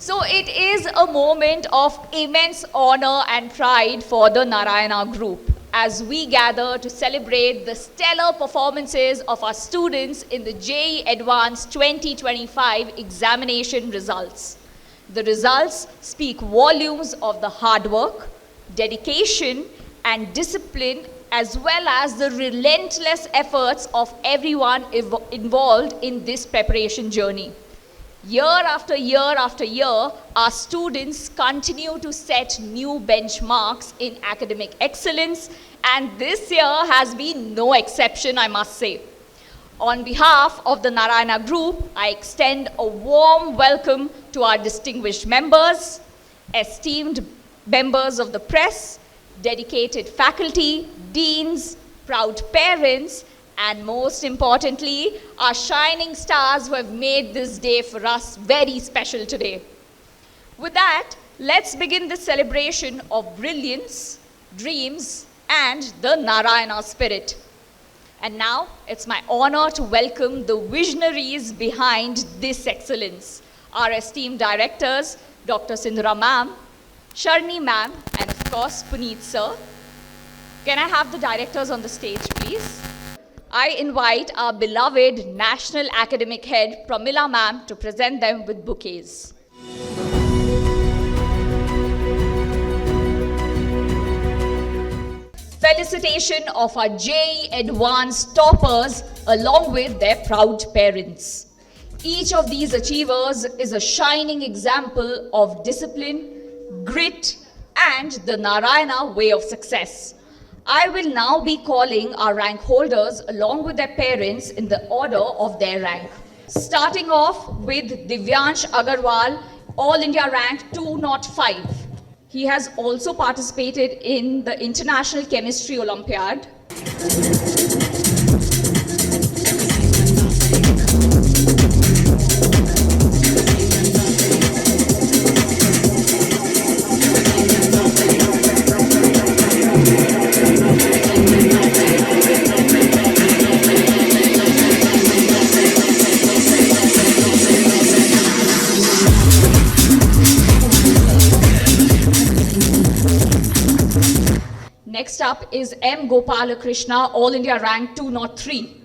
So it is a moment of immense honor and pride for the Narayana Group as we gather to celebrate the stellar performances of our students in the JEE Advanced 2025 examination results. The results speak volumes of the hard work, dedication, and discipline, as well as the relentless efforts of everyone involved in this preparation journey. Year after year, our students continue to set new benchmarks in academic excellence, and this year has been no exception, I must say. On behalf of the Narayana Group, I extend a warm welcome to our distinguished members, esteemed members of the press, dedicated faculty, deans, proud parents, and most importantly, our shining stars who have made this day for us very special today. With that, let's begin the celebration of brilliance, dreams, and the Narayana spirit. And now, it's my honor to welcome the visionaries behind this excellence, our esteemed directors, Dr. Sindhura ma'am, Sharni ma'am, and of course, Puneet sir. Can I have the directors on the stage, please? I invite our beloved National Academic Head, Pramila ma'am, to present them with bouquets. Felicitation of our JEE Advanced toppers along with their proud parents. Each of these achievers is a shining example of discipline, grit, and the Narayana way of success. I will now be calling our rank holders along with their parents in the order of their rank. Starting off with Divyansh Agarwal, All India rank 205. He has also participated in the International Chemistry Olympiad. Next up is M. Gopalakrishna, All India rank 203.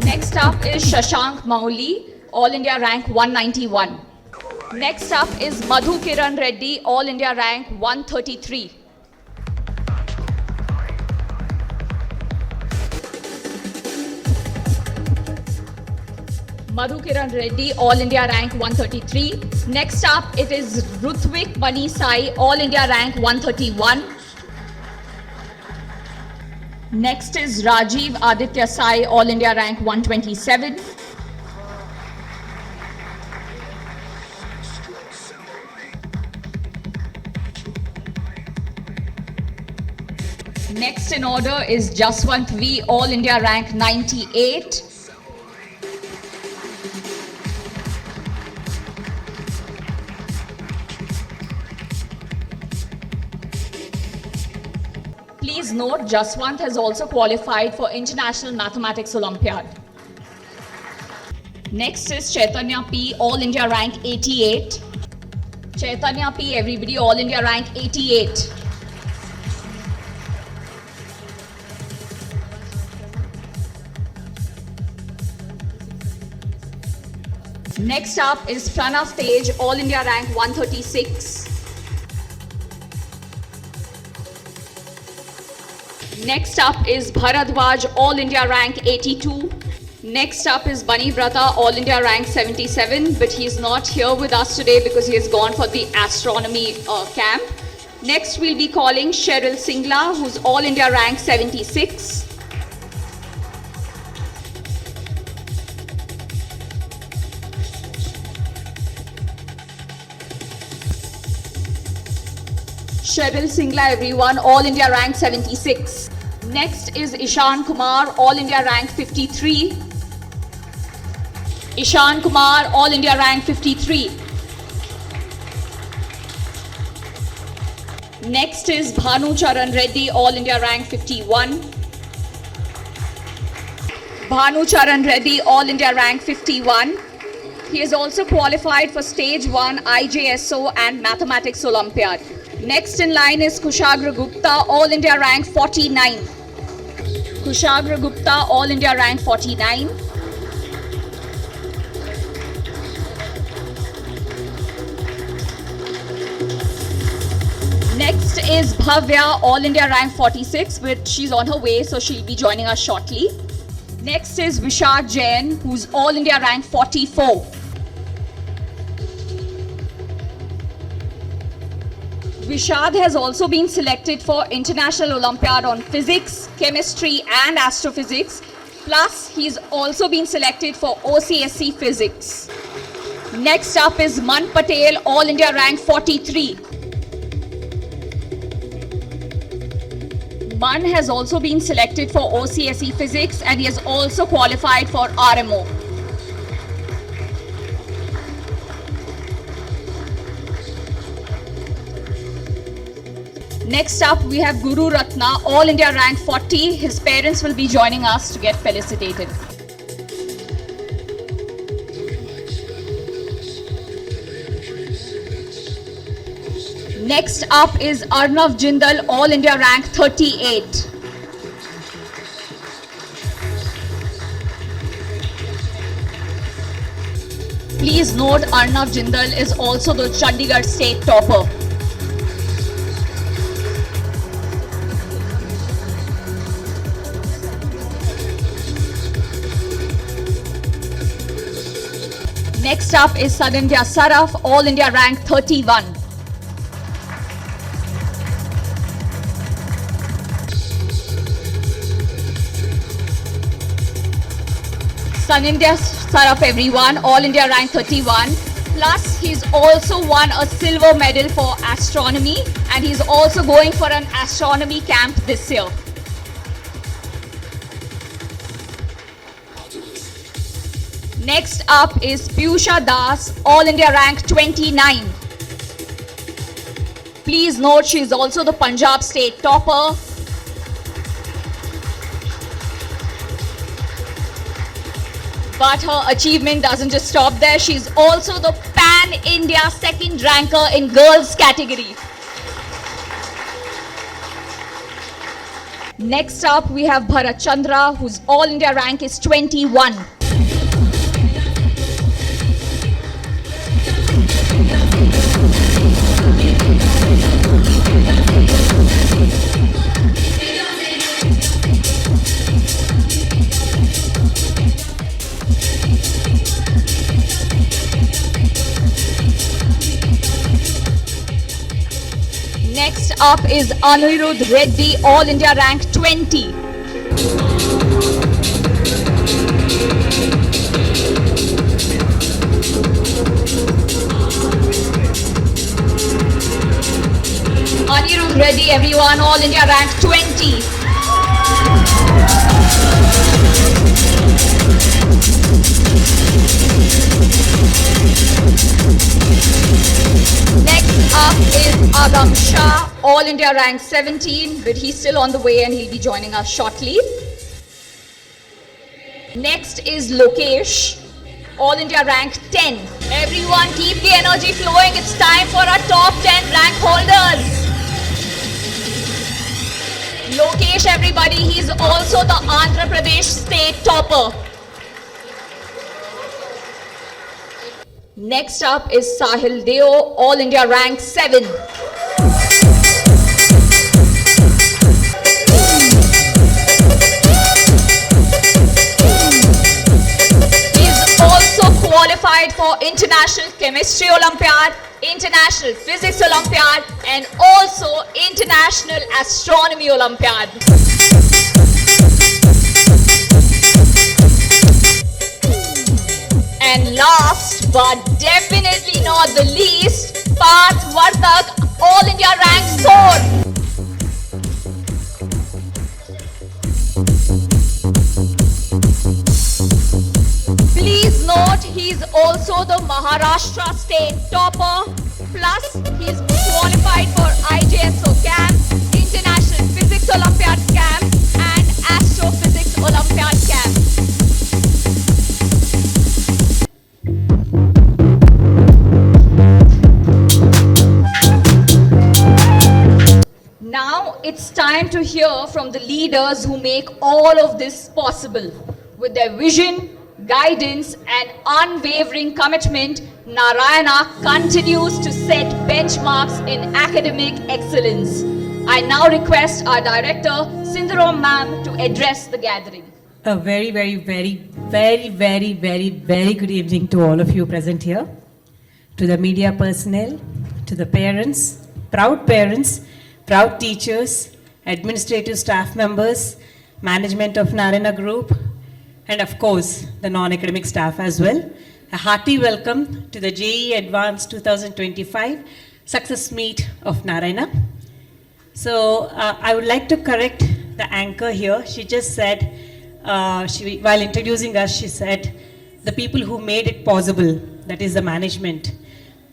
Next up is Shashank Mauli, All India rank 191. Next up is Madhu Kiran Reddy, All India rank 133. Madhu Kiran Reddy, All India rank 133. Next up, it is Ruthvik Mani Sai, All India rank 131. Next is Rajiv Aditya Sai, All India rank 127. Next in order is Jaswant V, All India rank 98. Please note, Jaswant has also qualified for International Mathematics Olympiad. Next is Chaitanya P, All India rank 88. Chaitanya P, everybody, All India rank 88. Next up is Pranav Tej, All India rank 136. Next up is Bharadwaj, All India rank 82. Next up is Bani Brata, All India rank 77, but he is not here with us today because he has gone for the astronomy camp. Next we'll be calling Cheryl Singla, who's All India rank 76. Cheryl Singla, everyone, All India rank 76. Next is Ishan Kumar, All India rank 53. Ishan Kumar, All India rank 53. Next is Bhanu Charan Reddy, All India rank 51. Bhanu Charan Reddy, All India rank 51. He is also qualified for Stage 1 IJSO and Mathematics Olympiad. Next in line is Kushagra Gupta, All India rank 49. Kushagra Gupta, All India rank 49. Next is Bhavya, All India rank 46, but she's on her way, so she'll be joining us shortly. Next is Vishak Jain, who's All India rank 44. Vishad has also been selected for International Olympiad on Physics, Chemistry and Astrophysics. Plus, he's also been selected for OCSC Physics. Next up is Man Patel, All India rank 43. Man has also been selected for OCSE Physics and he has also qualified for RMO. Next up, we have Guru Ratna, All India rank 40. His parents will be joining us to get felicitated. Next up is Arnav Jindal, All India rank 38. Please note, Arnav Jindal is also the Chandigarh state topper. Next up is Sanandhya Saraf, All India rank 31. Sanandhya Saraf, everyone, All India rank 31. Plus, he's also won a silver medal for astronomy and he's also going for an astronomy camp this year. Next up is Piyusha Das, All India rank 29. Please note she is also the Punjab state topper. But her achievement doesn't just stop there. She's also the Pan-India second ranker in girls category. Next up, we have Bharat Chandra, whose All India rank is 21. Next up is Anirudh Reddy, All India rank 20. Anirudh Reddy, everyone, All India rank 20. Next up is Agam Shah, All India rank 17, but he's still on the way and he'll be joining us shortly. Next is Lokesh, All India rank 10. Everyone keep the energy flowing. It's time for our top 10 rank holders. Lokesh, everybody, he's also the Andhra Pradesh state topper. Next up is Sahil Deo, All India rank 7. He's also qualified for International Chemistry Olympiad, International Physics Olympiad, and also International Astronomy Olympiad. And last but definitely not the least, Parth Vartak, All India rank 4. Please note he's also the Maharashtra state topper. Plus, he's qualified for IJSO camp, International Physics Olympiad camp, and Astrophysics Olympiad camp. hear from the leaders who make all of this possible. With their vision, guidance, and unwavering commitment, Narayana continues to set benchmarks in academic excellence. I now request our director, Sindhuram ma'am, to address the gathering. A very good evening to all of you present here, to the media personnel, to the parents, proud teachers, administrative staff members, management of Narayana Group, and of course, the non-academic staff as well. A hearty welcome to the JEE Advanced 2025 Success Meet of Narayana. So, I would like to correct the anchor here. She just said, while introducing us, she said, the people who made it possible, that is the management.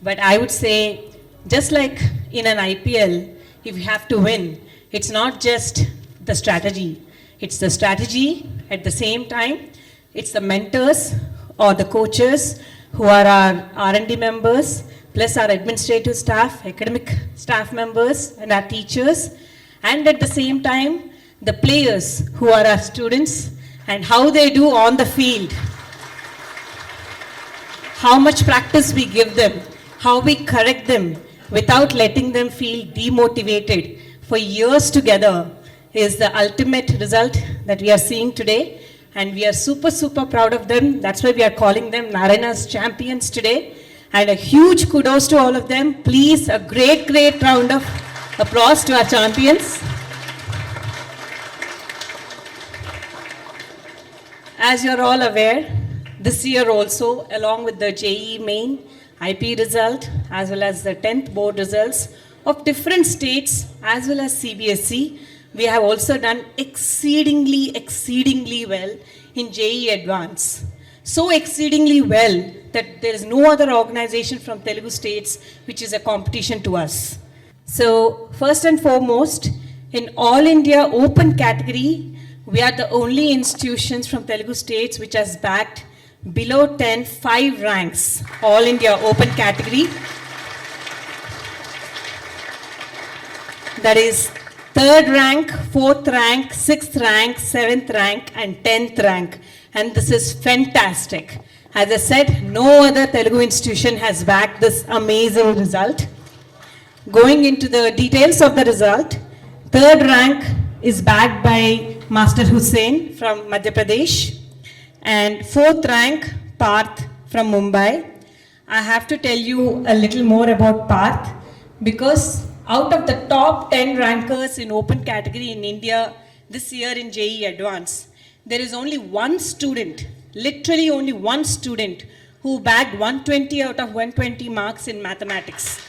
But I would say, just like in an IPL, if you have to win, it's not just the strategy. It's the strategy at the same time. It's the mentors or the coaches who are our R&D members, plus our administrative staff, academic staff members, and our teachers. And at the same time, the players who are our students and how they do on the field. How much practice we give them, how we correct them without letting them feel demotivated for years together is the ultimate result that we are seeing today. And we are super proud of them. That's why we are calling them Narayana's champions today. And a huge kudos to all of them. Please, a great round of applause to our champions. As you're all aware, this year also, along with the JEE main, IP result, as well as the 10th board results of different states, as well as CBSE, we have also done exceedingly well in JEE Advance. So exceedingly well that there is no other organization from Telugu states which is a competition to us. So first and foremost, in All India Open category, we are the only institutions from Telugu states which has bagged below 10, 5 ranks, All India Open category. That is 3rd rank, 4th rank, 6th rank, 7th rank, and 10th rank. And this is fantastic. As I said, no other Telugu institution has backed this amazing result. Going into the details of the result, 3rd rank is backed by Master Hussain from Madhya Pradesh. And 4th rank, Parth from Mumbai. I have to tell you a little more about Parth because out of the top 10 rankers in open category in India this year in JEE Advance, there is only one student, literally only one student, who bagged 120 out of 120 marks in mathematics.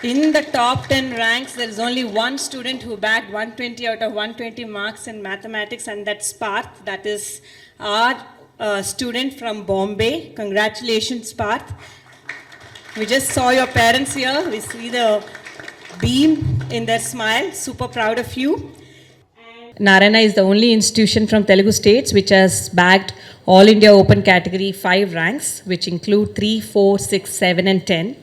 In the top 10 ranks, there is only one student who bagged 120 out of 120 marks in mathematics, and that's Parth. That is our student from Bombay. Congratulations, Parth. We just saw your parents here. We see the beam in their smile. Super proud of you. Narayana is the only institution from Telugu states which has bagged All India Open category 5 ranks, which include 3, 4, 6, 7, and 10.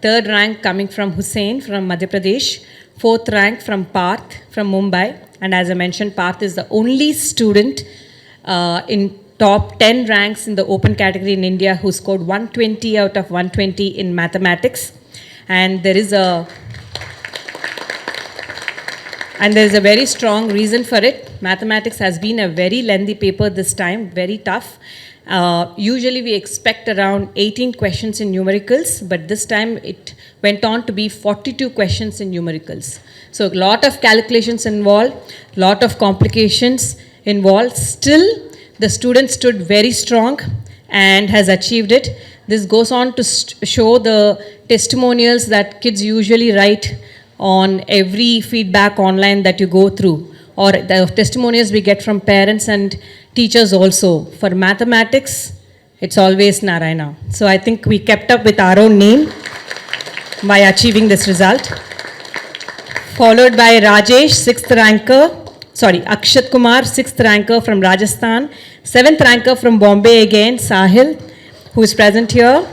3rd rank coming from Hussain from Madhya Pradesh. 4th rank from Parth from Mumbai. And as I mentioned, Parth is the only student in top 10 ranks in the open category in India who scored 120 out of 120 in mathematics. And there is a very strong reason for it. Mathematics has been a very lengthy paper this time, very tough. Usually we expect around 18 questions in numericals, but this time it went on to be 42 questions in numericals. So a lot of calculations involved, lot of complications involved. Still, the student stood very strong and has achieved it. This goes on to show the testimonials that kids usually write on every feedback online that you go through, or the testimonials we get from parents and teachers also. For mathematics, it's always Narayana. So I think we kept up with our own name by achieving this result. Followed by Rajesh, 6th ranker. Akshat Kumar, 6th ranker from Rajasthan. 7th ranker from Bombay again, Sahil, who is present here.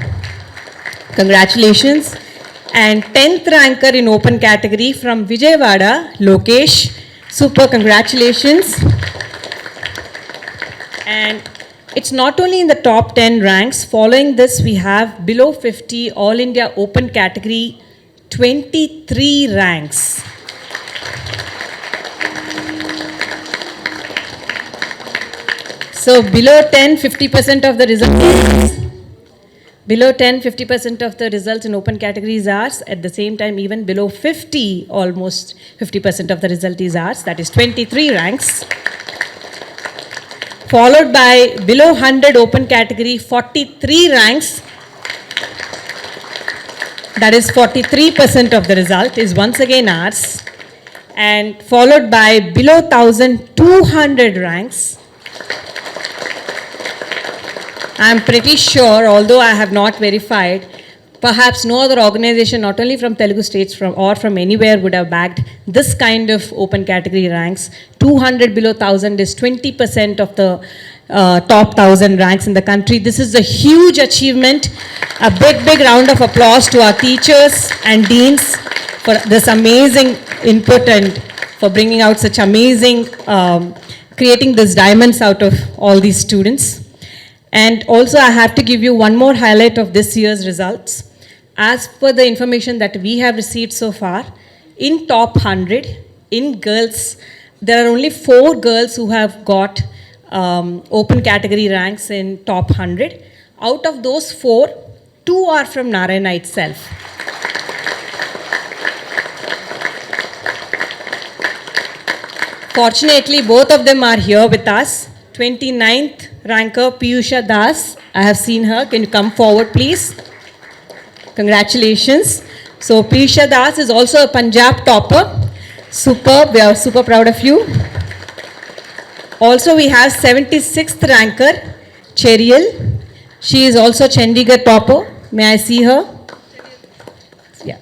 Congratulations. And 10th ranker in open category from Vijayawada, Lokesh. Super, congratulations. And it's not only in the top 10 ranks. Following this, we have below 50 All India open category, 23 ranks. So below 10, 50% of the results. Below 10, 50% of the results in open category is ours. At the same time, even below 50, almost 50% of the result is ours. That is 23 ranks. Followed by below 100 open category, 43 ranks. That is 43% of the result is once again ours. And followed by below 1,200 ranks. I'm pretty sure, although I have not verified, perhaps no other organization, not only from Telugu states or from anywhere, would have bagged this kind of open category ranks. 200 below 1,000 is 20% of the top 1,000 ranks in the country. This is a huge achievement. A big round of applause to our teachers and deans for this amazing input and for bringing out such amazing, creating these diamonds out of all these students. And also I have to give you one more highlight of this year's results. As per the information that we have received so far, in top 100, in girls, there are only 4 girls who have got open category ranks in top 100. Out of those 4, 2 are from Narayana itself. Fortunately, both of them are here with us. 29th ranker Piyusha Das. I have seen her. Can you come forward, please? Congratulations. So Piyusha Das is also a Punjab topper. Superb. We are super proud of you. Also, we have 76th ranker Cheryl. She is also Chandigarh topper. May I see her? Yeah.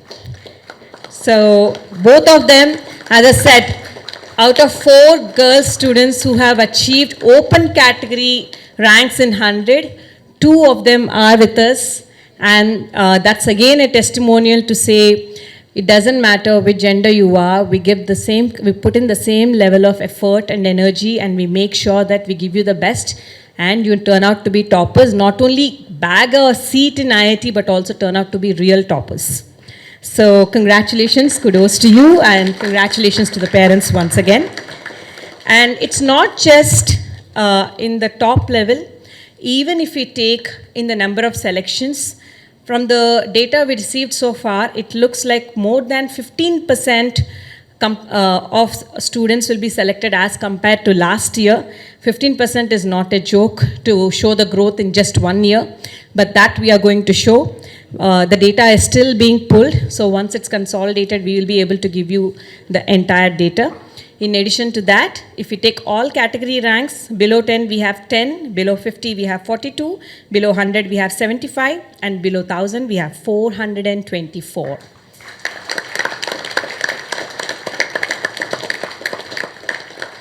So both of them, as I said, out of 4 girl students who have achieved open category ranks in 100, 2 of them are with us. And that's again a testimonial to say it doesn't matter which gender you are, we put in the same level of effort and energy, and we make sure that we give you the best and you turn out to be toppers, not only bag a seat in IIT but also turn out to be real toppers. So congratulations, kudos to you, and congratulations to the parents once again. And it's not just in the top level. Even if we take in the number of selections, from the data we received so far, it looks like more than 15% of students will be selected as compared to last year. 15% is not a joke to show the growth in just 1 year, but that we are going to show. The data is still being pulled, so once it's consolidated, we will be able to give you the entire data. In addition to that, if we take all category ranks, below 10 we have 10, below 50 we have 42, below 100 we have 75, and below 1,000 we have 424.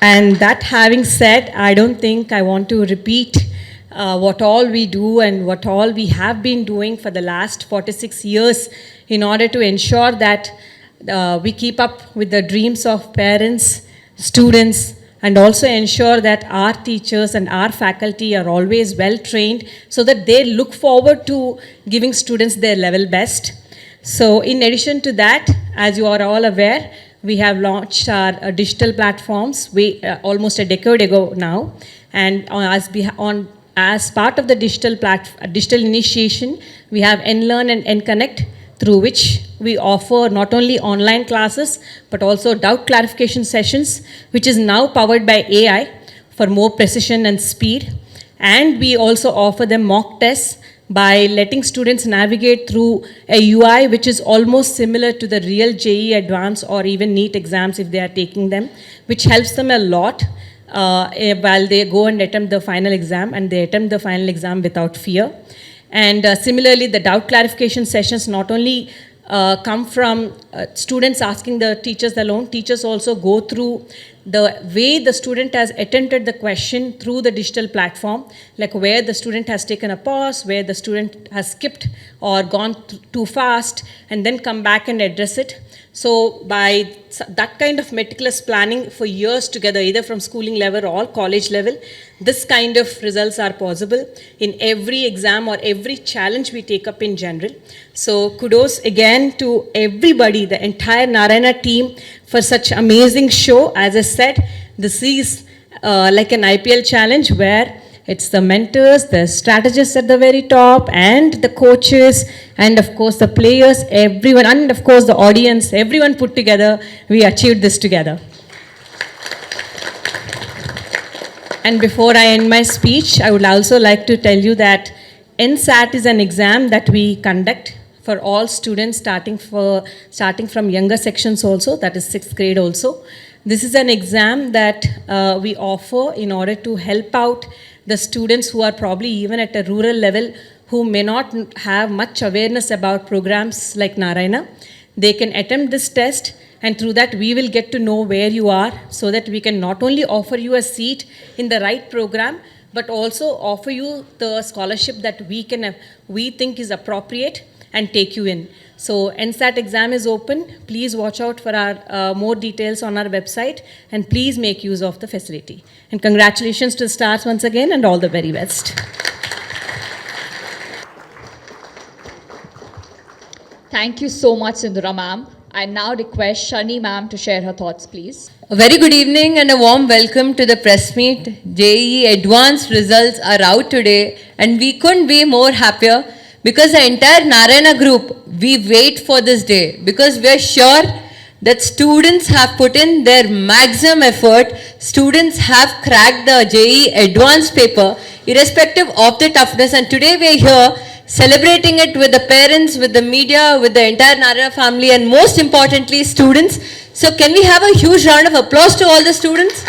And that having said, I don't think I want to repeat what all we do and what all we have been doing for the last 46 years in order to ensure that we keep up with the dreams of parents, students, and also ensure that our teachers and our faculty are always well trained so that they look forward to giving students their level best. So in addition to that, as you are all aware, we have launched our digital platforms almost a decade ago now, and as part of the digital initiation, we have NLearn and NConnect, through which we offer not only online classes but also doubt clarification sessions, which is now powered by AI for more precision and speed. And we also offer them mock tests by letting students navigate through a UI which is almost similar to the real JEE Advanced or even NEET exams if they are taking them, which helps them a lot while they go and attempt the final exam, and they attempt the final exam without fear. And similarly, the doubt clarification sessions not only come from students asking the teachers alone, teachers also go through the way the student has attempted the question through the digital platform, like where the student has taken a pause, where the student has skipped or gone too fast, and then come back and address it. So by that kind of meticulous planning for years together, either from schooling level or college level, this kind of results are possible in every exam or every challenge we take up in general. So kudos again to everybody, the entire Narayana team, for such amazing show. As I said, this is like an IPL challenge where it's the mentors, the strategists at the very top, and the coaches, and of course the players, everyone, and of course the audience, everyone put together, we achieved this together. And before I end my speech, I would also like to tell you that NSAT is an exam that we conduct for all students starting from younger sections also, that is 6th grade also. This is an exam that we offer in order to help out the students who are probably even at a rural level, who may not have much awareness about programs like Narayana. They can attempt this test, and through that we will get to know where you are, so that we can not only offer you a seat in the right program, but also offer you the scholarship that we think is appropriate and take you in. So NSAT exam is open. Please watch out for our more details on our website, and please make use of the facility. And congratulations to the stars once again, and all the very best. Thank you so much, Sindhura ma'am. I now request Shani ma'am to share her thoughts, please. A very good evening and a warm welcome to the press meet. JEE advanced results are out today, and we couldn't be more happier because the entire Narayana group, we wait for this day because we are sure that students have put in their maximum effort. Students have cracked the JEE advanced paper irrespective of the toughness, and today we are here celebrating it with the parents, with the media, with the entire Narayana family, and most importantly students. So can we have a huge round of applause to all the students?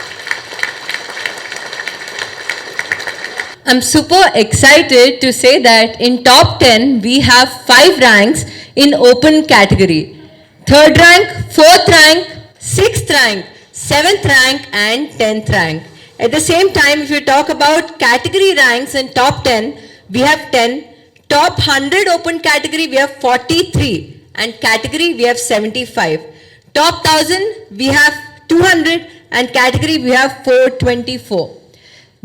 I'm super excited to say that in top 10 we have 5 ranks in open category. 3rd rank, 4th rank, 6th rank, 7th rank and 10th rank. At the same time, if you talk about category ranks in top 10, we have 10. Top 100 open category we have 43, and category we have 75. Top 1000 we have 200, and category we have 424.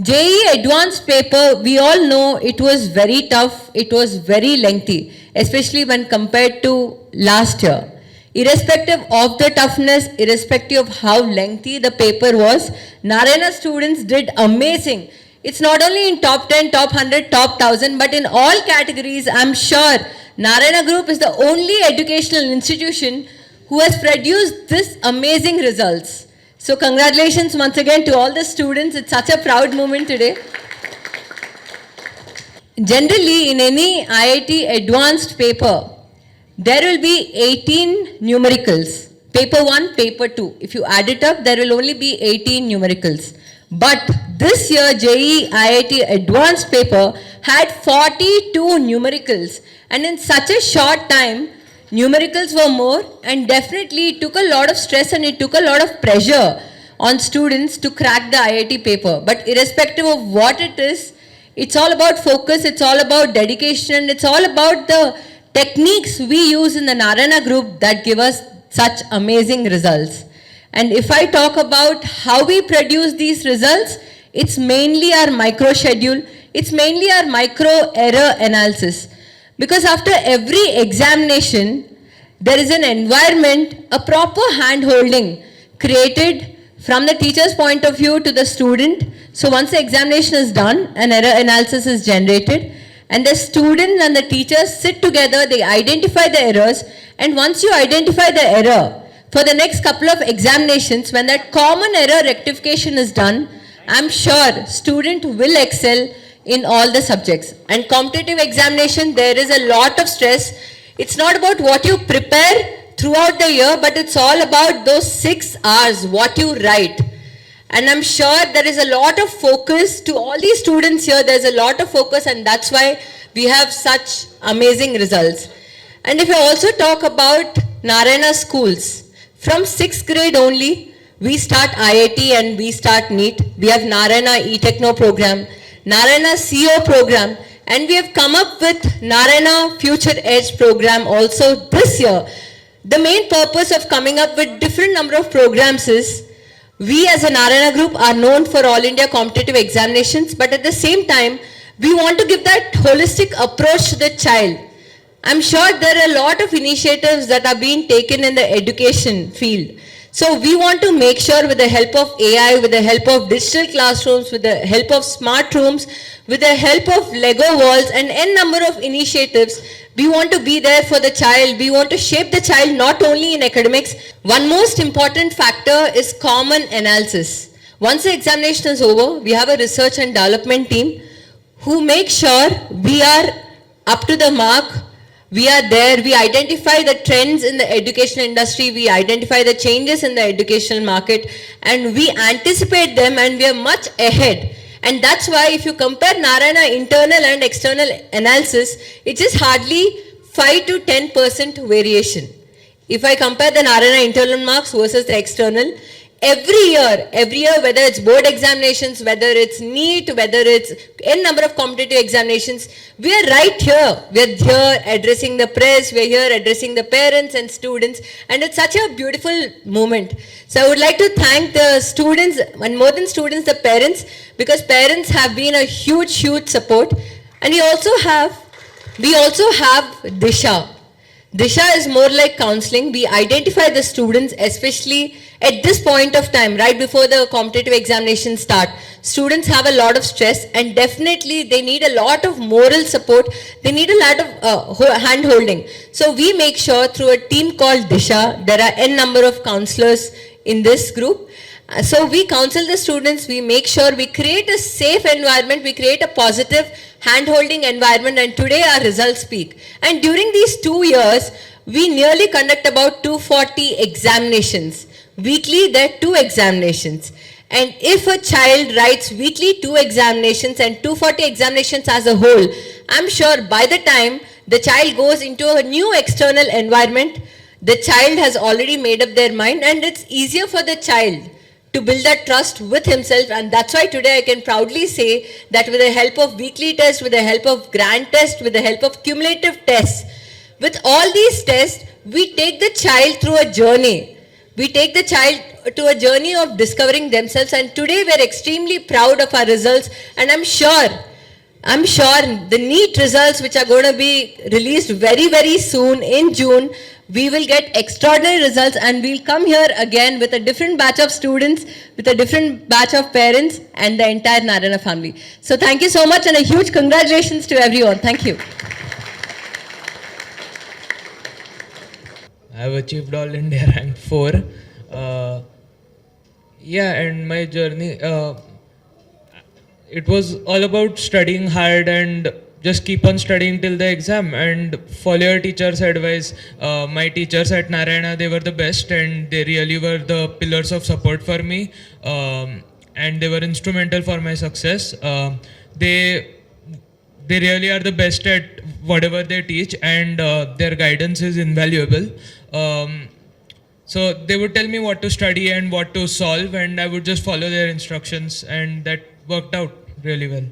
JEE advanced paper, we all know it was very tough, it was very lengthy, especially when compared to last year. Irrespective of the toughness, irrespective of how lengthy the paper was, Narayana students did amazing. It's not only in top 10, top 100, top 1000, but in all categories. I'm sure Narayana Group is the only educational institution who has produced this amazing results. So congratulations once again to all the students. It's such a proud moment today. Generally, in any IIT advanced paper, there will be 18 numericals. Paper 1, paper 2. If you add it up, there will only be 18 numericals. But this year, JEE IIT advanced paper had 42 numericals. And in such a short time, numericals were more, and definitely it took a lot of stress and it took a lot of pressure on students to crack the IIT paper. But irrespective of what it is, it's all about focus, it's all about dedication, it's all about the techniques we use in the Narayana group that give us such amazing results. And if I talk about how we produce these results, it's mainly our micro schedule, it's mainly our micro error analysis. Because after every examination, there is an environment, a proper hand-holding created from the teacher's point of view to the student. So once the examination is done, an error analysis is generated, and the student and the teachers sit together, they identify the errors, and once you identify the error, for the next couple of examinations, when that common error rectification is done, I'm sure student will excel in all the subjects. And competitive examination, there is a lot of stress. It's not about what you prepare throughout the year, but it's all about those 6 hours, what you write. And I'm sure there is a lot of focus to all these students here. There's a lot of focus, and that's why we have such amazing results. And if I also talk about Narayana schools, from 6th grade only, we start IIT and we start NEET. We have Narayana eTechno program, Narayana CO program, and we have come up with Narayana Future Edge program also this year. The main purpose of coming up with different number of programs is we as a Narayana group are known for all India competitive examinations, but at the same time, we want to give that holistic approach to the child. I'm sure there are a lot of initiatives that are being taken in the education field. So we want to make sure with the help of AI, with the help of digital classrooms, with the help of smart rooms, with the help of Lego walls and n number of initiatives, we want to be there for the child. We want to shape the child not only in academics. One most important factor is common analysis. Once the examination is over, we have a research and development team who make sure we are up to the mark. We are there, we identify the trends in the education industry, we identify the changes in the educational market, and we anticipate them, and we are much ahead. And that's why if you compare Narayana internal and external analysis, it is hardly 5 to 10% variation. If I compare the Narayana internal marks versus the external, every year, whether it's board examinations, whether it's NEET, whether it's n number of competitive examinations, we are right here. We are here addressing the press, we are here addressing the parents and students, and it's such a beautiful moment. So I would like to thank the students, and more than students, the parents, because parents have been a huge support. And we also have Disha. Disha is more like counseling. We identify the students, especially at this point of time, right before the competitive examinations start. Students have a lot of stress, and definitely they need a lot of moral support. They need a lot of hand holding. So we make sure through a team called Disha, there are n number of counselors in this group. So we counsel the students, we make sure we create a safe environment, we create a positive hand-holding environment, and today our results speak. And during these 2 years, we nearly conduct about 240 examinations. Weekly, there are 2 examinations. And if a child writes weekly 2 examinations and 240 examinations as a whole, I'm sure by the time the child goes into a new external environment, the child has already made up their mind, and it's easier for the child to build that trust with himself. And that's why today I can proudly say that with the help of weekly tests, with the help of grand test, with the help of cumulative tests, with all these tests, we take the child through a journey. We take the child to a journey of discovering themselves, and today we're extremely proud of our results. And I'm sure the NEET results, which are going to be released very soon in June, we will get extraordinary results, and we'll come here again with a different batch of students, with a different batch of parents, and the entire Narayana family. So thank you so much, and a huge congratulations to everyone. Thank you. I have achieved All India rank 4. And my journey, it was all about studying hard and just keep on studying till the exam and follow your teacher's advice. My teachers at Narayana, they were the best, and they really were the pillars of support for me, and they were instrumental for my success. They really are the best at whatever they teach, and their guidance is invaluable. So they would tell me what to study and what to solve, and I would just follow their instructions, and that worked out really well.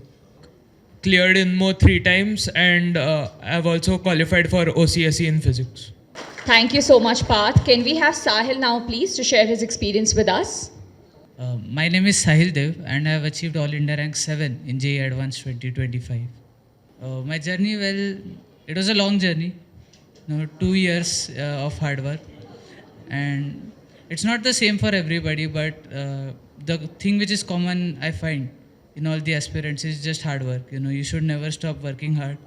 Cleared INMO 3 times, and I've also qualified for OCSE in physics. Thank you so much, Parth. Can we have Sahil now, please, to share his experience with us? My name is Sahil Dev, and I have achieved All India Rank 7 in JEE Advanced 2025. My journey, well, it was a long journey, 2 years of hard work, and it's not the same for everybody, but the thing which is common, I find, in all the aspirants is just hard work. You should never stop working hard.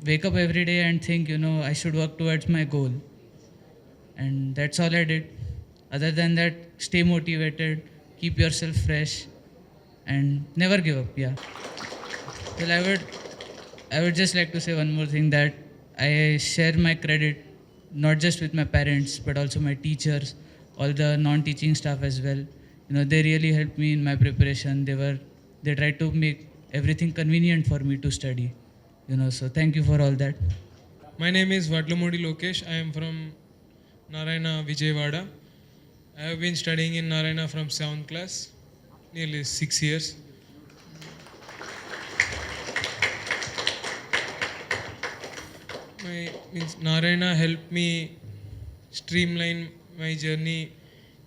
Wake up every day and think, I should work towards my goal. And that's all I did. Other than that, stay motivated, keep yourself fresh, and never give up. Yeah. Well, I would just like to say one more thing, that I share my credit not just with my parents, but also my teachers, all the non-teaching staff as well. They really helped me in my preparation. They tried to make everything convenient for me to study. So thank you for all that. My name is Vadlamodi Lokesh. I am from Narayana Vijayawada. I have been studying in Narayana from 7th class, nearly 6 years. Narayana helped me streamline my journey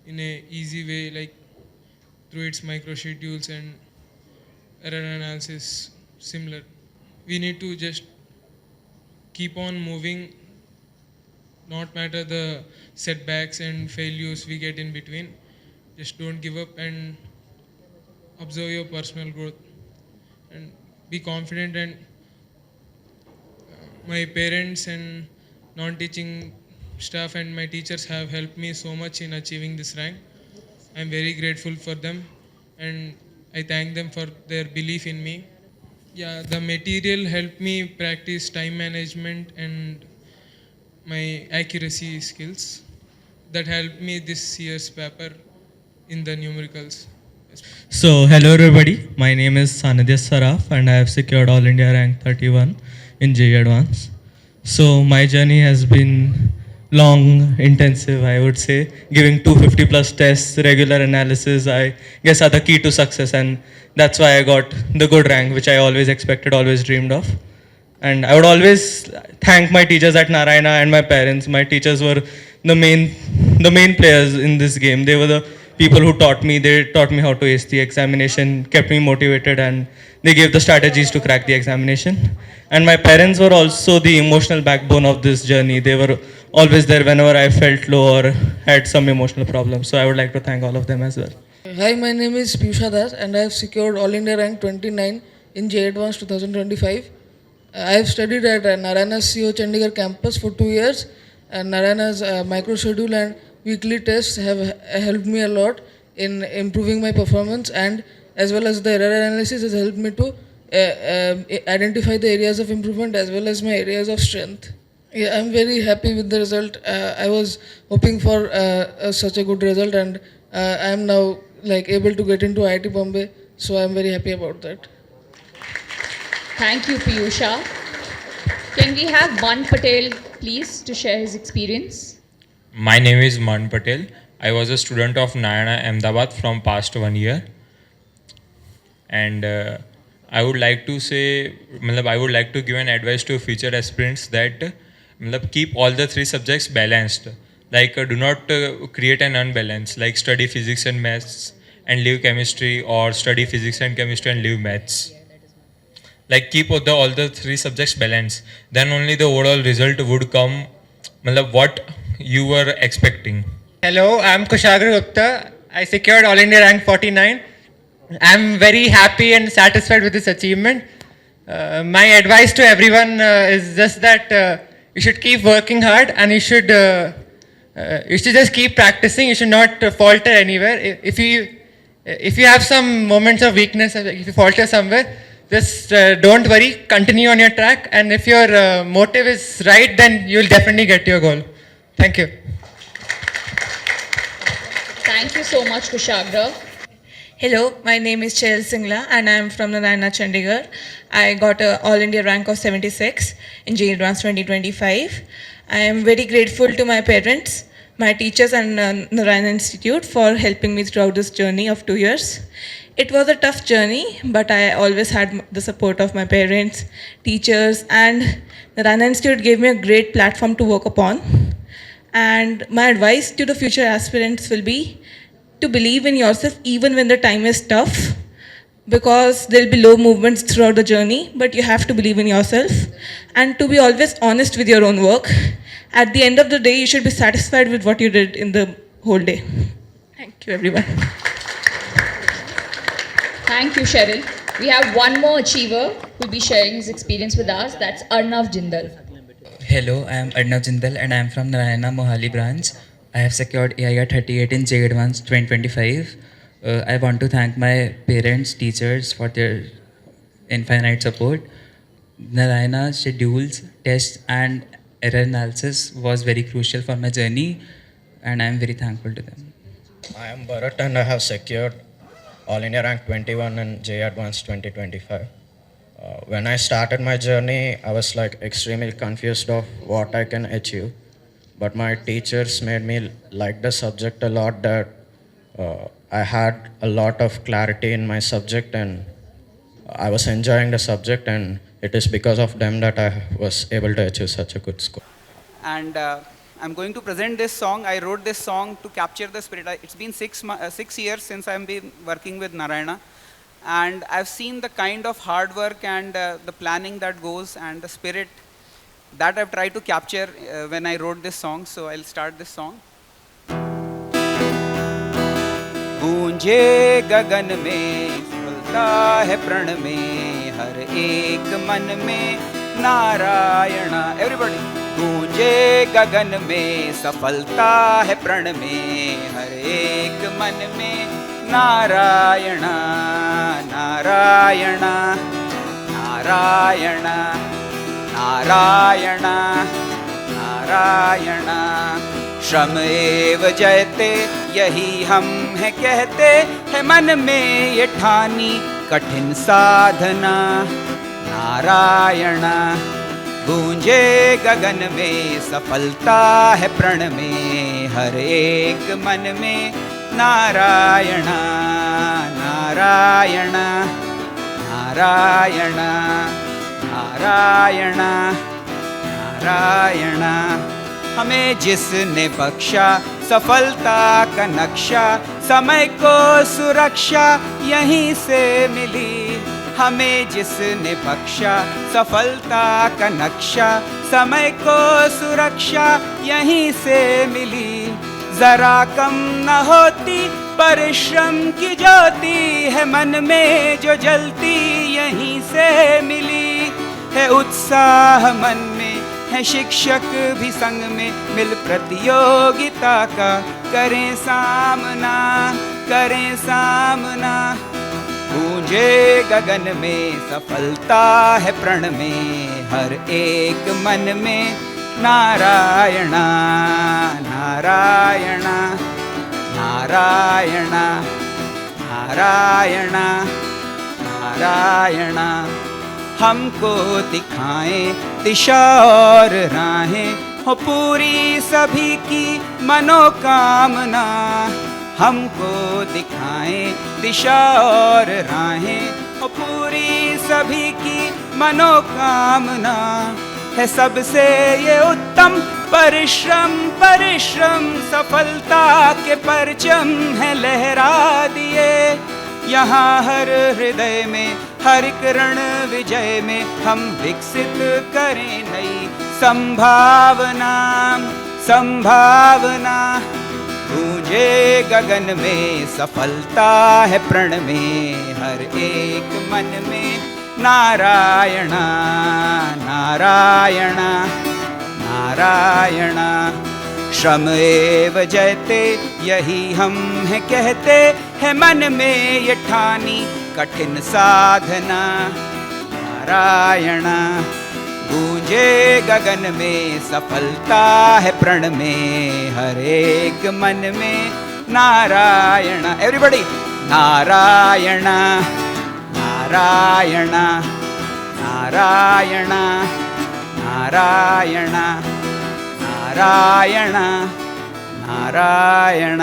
in a easy way, like through its micro schedules and error analysis similar. We need to just keep on moving, not matter the setbacks and failures we get in between. Just don't give up and observe your personal growth and be confident. And my parents and non-teaching staff and my teachers have helped me so much in achieving this rank. I'm very grateful for them and I thank them for their belief in me. Yeah, the material helped me practice time management and my accuracy skills that helped me this year's paper in the numericals. So, hello everybody. My name is Sanidhya Saraf and I have secured All India rank 31 in JEE Advanced. So, my journey has been long, intensive, I would say. Giving 250 plus tests, regular analysis, I guess are the key to success, and that's why I got the good rank, which I always expected, always dreamed of. And I would always thank my teachers at Narayana and my parents. My teachers were the main players in this game. They were the people who taught me. They taught me how to ace the examination, kept me motivated, and they gave the strategies to crack the examination. And my parents were also the emotional backbone of this journey. They were always there whenever I felt low or had some emotional problems. So I would like to thank all of them as well. Hi, my name is Piyusha Das and I have secured All India rank 29 in JEE Advanced 2025. I have studied at Narayana's CO Chandigarh campus for 2 years, and Narayana's micro schedule and weekly tests have helped me a lot in improving my performance, and as well as the error analysis has helped me to identify the areas of improvement as well as my areas of strength. Yeah, I'm very happy with the result. I was hoping for such a good result, and I am now able to get into IIT Bombay, so I'm very happy about that. Thank you, Piyusha. Can we have Man Patel, please, to share his experience? My name is Man Patel. I was a student of Narayana Ahmedabad from past 1 year. And I would like to say, I would like to give an advice to future aspirants that keep all the 3 subjects balanced. Do not create an unbalance, like study physics and maths and leave chemistry, or study physics and chemistry and leave maths. Keep all the 3 subjects balanced. Then only the overall result would come what you were expecting. Hello, I'm Kushagra Gupta. I secured All India rank 49. I'm very happy and satisfied with this achievement. My advice to everyone is just that you should keep working hard, and you should just keep practicing. You should not falter anywhere. If you have some moments of weakness, if you falter somewhere, just don't worry, continue on your track, and if your motive is right, then you'll definitely get your goal. Thank you. Thank you so much, Kushagra. Hello, my name is Chayal Singla and I am from Narayana Chandigarh. I got a All India rank of 76 in JEE Advanced 2025. I am very grateful to my parents, my teachers and Narayana Institute for helping me throughout this journey of 2 years. It was a tough journey, but I always had the support of my parents, teachers, and Narayana Institute gave me a great platform to work upon. And my advice to the future aspirants will be to believe in yourself even when the time is tough, because there'll be low movements throughout the journey, but you have to believe in yourself and to be always honest with your own work. At the end of the day, you should be satisfied with what you did in the whole day. Thank you, everyone. Thank you, Cheryl. We have one more achiever who will be sharing his experience with us. That's Arnav Jindal. Hello, I am Arnav Jindal and I am from Narayana Mohali branch. I have secured AIR 38 in JEE Advanced 2025. I want to thank my parents, teachers for their infinite support. Narayana schedules, tests and error analysis was very crucial for my journey, and I am very thankful to them. I am Bharat and I have secured All India rank 21 in JEE Advanced 2025. When I started my journey, I was extremely confused of what I can achieve. but my teachers made me like the subject a lot, that I had a lot of clarity in my subject and I was enjoying the subject, and it is because of them that I was able to achieve such a good score. And I'm going to present this song. I wrote this song to capture the spirit. It's been 6 years since I've been working with Narayana, and I've seen the kind of hard work and the planning that goes and the spirit that I've tried to capture when I wrote this song. So I'll start this song. गूंजे गगन में फलता है प्रण में हर एक मन में Narayan. Everybody. गूंजे गगन में सफलता है प्रण में हर एक मन में नारायण नारायण नारायण नारायण नारायण. श्रम एव जयते यही हम हैं कहते हैं मन में ये ठानी कठिन साधना. नारायण. गूंजे गगन में सफलता है प्रण में हर एक मन में नारायण नारायण नारायण नारायण नारायण. हमें जिसने बख्शा सफलता का नक्शा समय को सुरक्षा यहीं से मिली. हमें जिसने बख्शा सफलता का नक्शा समय को सुरक्षा यहीं से मिली. जरा कम न होती परिश्रम की ज्योति है मन में जो जलती यहीं से मिली. है उत्साह मन में है शिक्षक भी संग में मिल प्रतियोगिता का करें सामना करें सामना. गूंजे गगन में सफलता है प्रण में हर एक मन में नारायण नारायण नारायण नारायण नारायण. हमको दिखाएं दिशा और राहें हो पूरी सभी की मनोकामना. हमको दिखाएं दिशा और राहें हो पूरी सभी की मनोकामना. है सबसे ये उत्तम परिश्रम परिश्रम सफलता के परचम है लहरा दिए. यहाँ हर हृदय में हर किरण विजय में हम विकसित करें नई संभावना संभावना. गूंजे गगन में सफलता है प्रण में हर एक मन में नारायण नारायण नारायण. श्रम एव जयते यही हम हैं कहते हैं मन में ये ठानी कठिन साधना. नारायण. गूंजे गगन में सफलता है प्रण में हर एक मन में Narayan. Everybody. Narayan Narayan Narayan Narayan Narayan Narayan.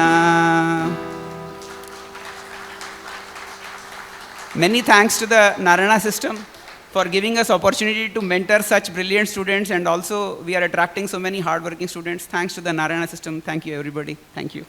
Many thanks to the Narayana system for giving us opportunity to mentor such brilliant students, and also we are attracting so many hardworking students. Thanks to the Narayana system. Thank you everybody. Thank you.